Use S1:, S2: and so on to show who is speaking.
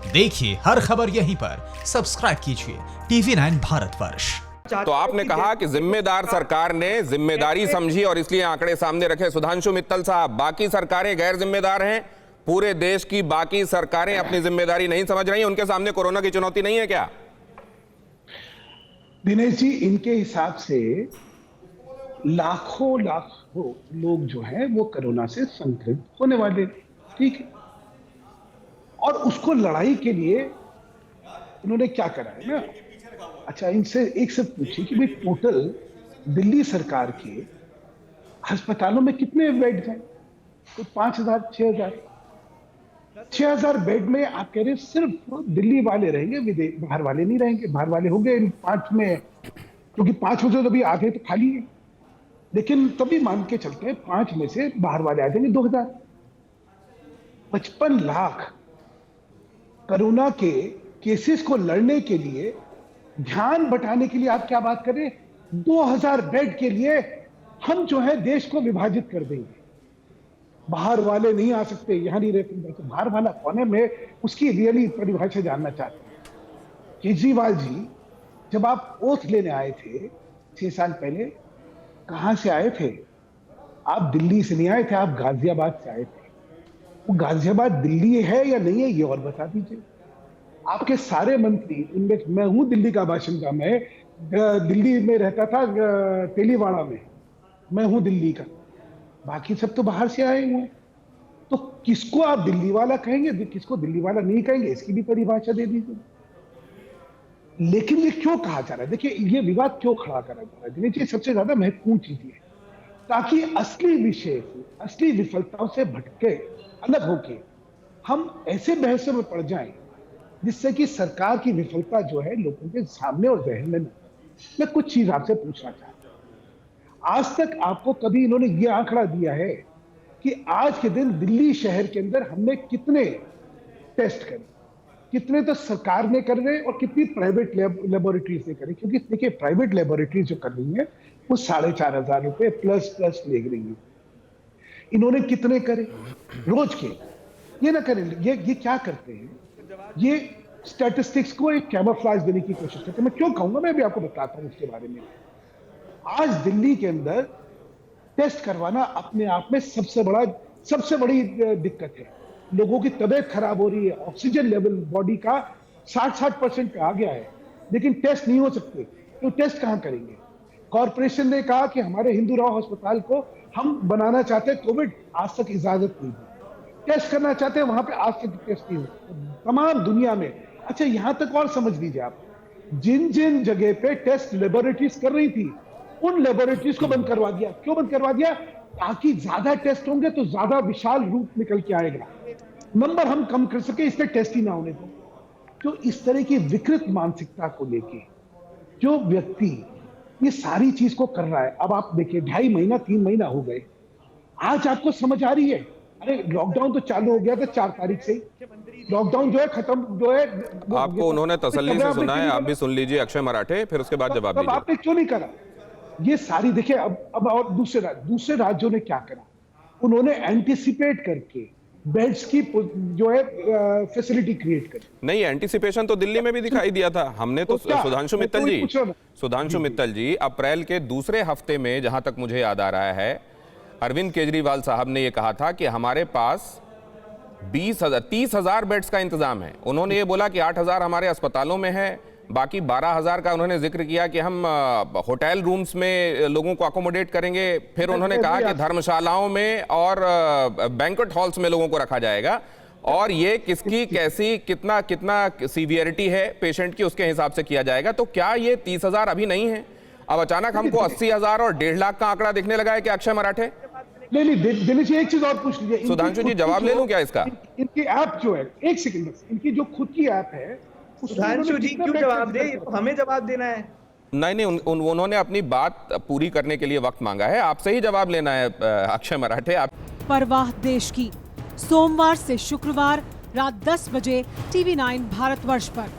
S1: देखिए हर खबर यहीं पर, सब्सक्राइब कीजिए TV9 भारतवर्ष।
S2: तो आपने कहा कि जिम्मेदार सरकार ने जिम्मेदारी समझी और इसलिए आंकड़े सामने रखे। सुधांशु मित्तल साहब, बाकी सरकारें गैर जिम्मेदार हैं? पूरे देश की बाकी सरकारें अपनी जिम्मेदारी नहीं समझ रही हैं? उनके सामने कोरोना की चुनौती नहीं है क्या?
S3: दिनेश जी, इनके हिसाब से लाखों लोग जो हैं वो कोरोना से संक्रमित होने वाले, ठीक है। और उसको लड़ाई के लिए इन्होंने क्या करा है ना। अच्छा, इनसे एक से पूछिए कि भाई टोटल दिल्ली सरकार के अस्पतालों में कितने बेड हैं? तो 5,000 6,000 बेड में आप कह रहे हैं सिर्फ दिल्ली वाले रहेंगे, बाहर वाले नहीं रहेंगे। बाहर वाले होंगे इन 5 में, क्योंकि 5 में तो अभी आधे तो खाली है। लेकिन तभी मान के चलते हैं 5 में से बाहर वाले आ जाएंगे 2,000। 55 लाख कोरोना के केसेस को लड़ने के लिए, ध्यान बटाने के लिए आप क्या बात कर रहे हैं? 2,000 बेड के लिए हम जो है देश को विभाजित कर देंगे। बाहर वाले नहीं आ सकते, यहां नहीं रहते। तो बाहर वाला कौन है? मैं उसकी रियली परिभाषा जानना चाहता हूं। केजरीवाल जी, जब आप ओथ लेने आए थे 6 साल पहले, कहां से आए थे? आप दिल्ली से नहीं आए थे, आप गाजियाबाद से आए थे। वो गाजियाबाद दिल्ली है या नहीं है, ये और बता दीजिए। आपके सारे मंत्री, उनमें मैं हूं दिल्ली का बाशिंदा, मैं दिल्ली में रहता था, तेलीवाड़ा में। मैं हूं दिल्ली का, बाकी सब तो बाहर से आए हुए। तो किसको आप दिल्ली वाला कहेंगे, किसको दिल्ली वाला नहीं कहेंगे, इसकी भी परिभाषा दे दीजिए। लेकिन ये क्यों कहा जा रहा है? देखिए, ये विवाद क्यों खड़ा करा जा रहा है? ये सबसे ज्यादा महत्वपूर्ण चीज है, ताकि असली विषय से, असली विफलताओं से भटके, अलग होके हम ऐसे बहसों में पड़ जाएं जिससे कि सरकार की विफलता जो है लोगों के सामने और जहन में। मैं कुछ चीज आपसे पूछना चाहता हूं। आज तक आपको कभी इन्होंने ये आंकड़ा दिया है कि आज के दिन दिल्ली शहर के अंदर हमने कितने टेस्ट करे? कितने तो सरकार ने कर रहे और कितनी प्राइवेट लेबोरेटरीज ने करे? क्योंकि देखिए, प्राइवेट लेबोरेटरीज जो कर रही है वो 4,500 रुपए प्लस ले रही है। इन्होंने कितने करे रोज के? ये ना करें। ये क्या करते हैं? ये स्टैटिस्टिक्स को एक कैमोफ्लेज देने की कोशिश करते हैं। मैं क्यों कहूंगा, मैं भी आपको बताता हूं उसके बारे में। आज दिल्ली के अंदर टेस्ट करवाना अपने आप में सबसे बड़ी दिक्कत है। लोगों की तबीयत खराब हो रही है, ऑक्सीजन लेवल बॉडी का 60% पे आ गया है, लेकिन टेस्ट नहीं हो सकते। तो टेस्ट कहां करेंगे? कॉर्पोरेशन ने कहा कि हमारे हिंदूराव अस्पताल को हम बनाना चाहते हैं, कोविड आज तक इजाजत नहीं दी। टेस्ट करना चाहते हैं, वहां पे आज तक टेस्ट नहीं हो तमाम दुनिया में। अच्छा, यहां तक और समझ लीजिए आप, जिन जिन जगह पे टेस्ट लेबोरेटरीज कर रही थी, उन लेबोरेटरीज को बंद करवा दिया। क्यों बंद करवा दिया? ताकि ज्यादा टेस्ट होंगे तो ज्यादा विशाल रूप निकल के आएगा, नंबर हम कम कर सके, इसलिए टेस्ट ही ना होने दो। तो इस तरह की विकृत मानसिकता को लेके जो व्यक्ति ये सारी चीज को कर रहा है, अब आप देखिए 2.5 महीना 3 महीना हो गए, आज आपको समझ आ रही है? अरे लॉकडाउन तो चालू हो गया था 4 तारीख से। लॉकडाउन जो है खत्म, जो है
S2: आपको उन्होंने तसल्ली से सुना है, आप भी सुन लीजिए अक्षय मराठे, फिर उसके बाद जवाब दीजिए।
S3: आपने क्यों नहीं करा ये सारी? देखिए, अब और दूसरे राज्यों ने क्या करा? उन्होंने एंटीसिपेट करके बेड्स की जो है फैसिलिटी क्रिएट करी।
S2: नहीं, एंटीसिपेशन तो दिल्ली में भी दिखाई दिया था। हमने तो सुधांशु मित्तल जी, अप्रैल के दूसरे हफ्ते में, जहां तक मुझे याद आ रहा है, अरविंद केजरीवाल साहब ने यह कहा था कि हमारे पास 30,000 बेड्स का इंतजाम है। उन्होंने ये बोला कि 8,000 हमारे अस्पतालों में है, बाकी 12,000 का उन्होंने जिक्र किया कि हम होटल रूम्स में लोगों को अकोमोडेट करेंगे। फिर उन्होंने कहा कि धर्मशालाओं में और बैंक्वेट हॉल्स में लोगों को रखा जाएगा, और ये किसकी कैसी कितना सीवियरिटी है पेशेंट की, उसके हिसाब से किया जाएगा। तो क्या ये 30,000 अभी नहीं है? अब अचानक हमको 80,000 और 1.5 लाख का आंकड़ा दिखने लगा है कि अक्षय मराठे?
S3: नहीं, दिनेश जी, एक चीज और पूछ लीजिए।
S2: सुधांशु जी, जवाब ले लूं क्या इसका?
S3: इनकी ऐप जो है, एक सेकंड बस, इनकी जो खुद की ऐप है,
S4: सुधांशु जी क्यों जवाब दे? हमें जवाब देना है।
S2: नहीं, उन्होंने अपनी बात पूरी करने के लिए वक्त मांगा है, आपसे ही जवाब लेना है अक्षय मराठे। आप
S5: परवाह देश की, सोमवार से शुक्रवार रात 10 बजे TV9 भारतवर्ष पर।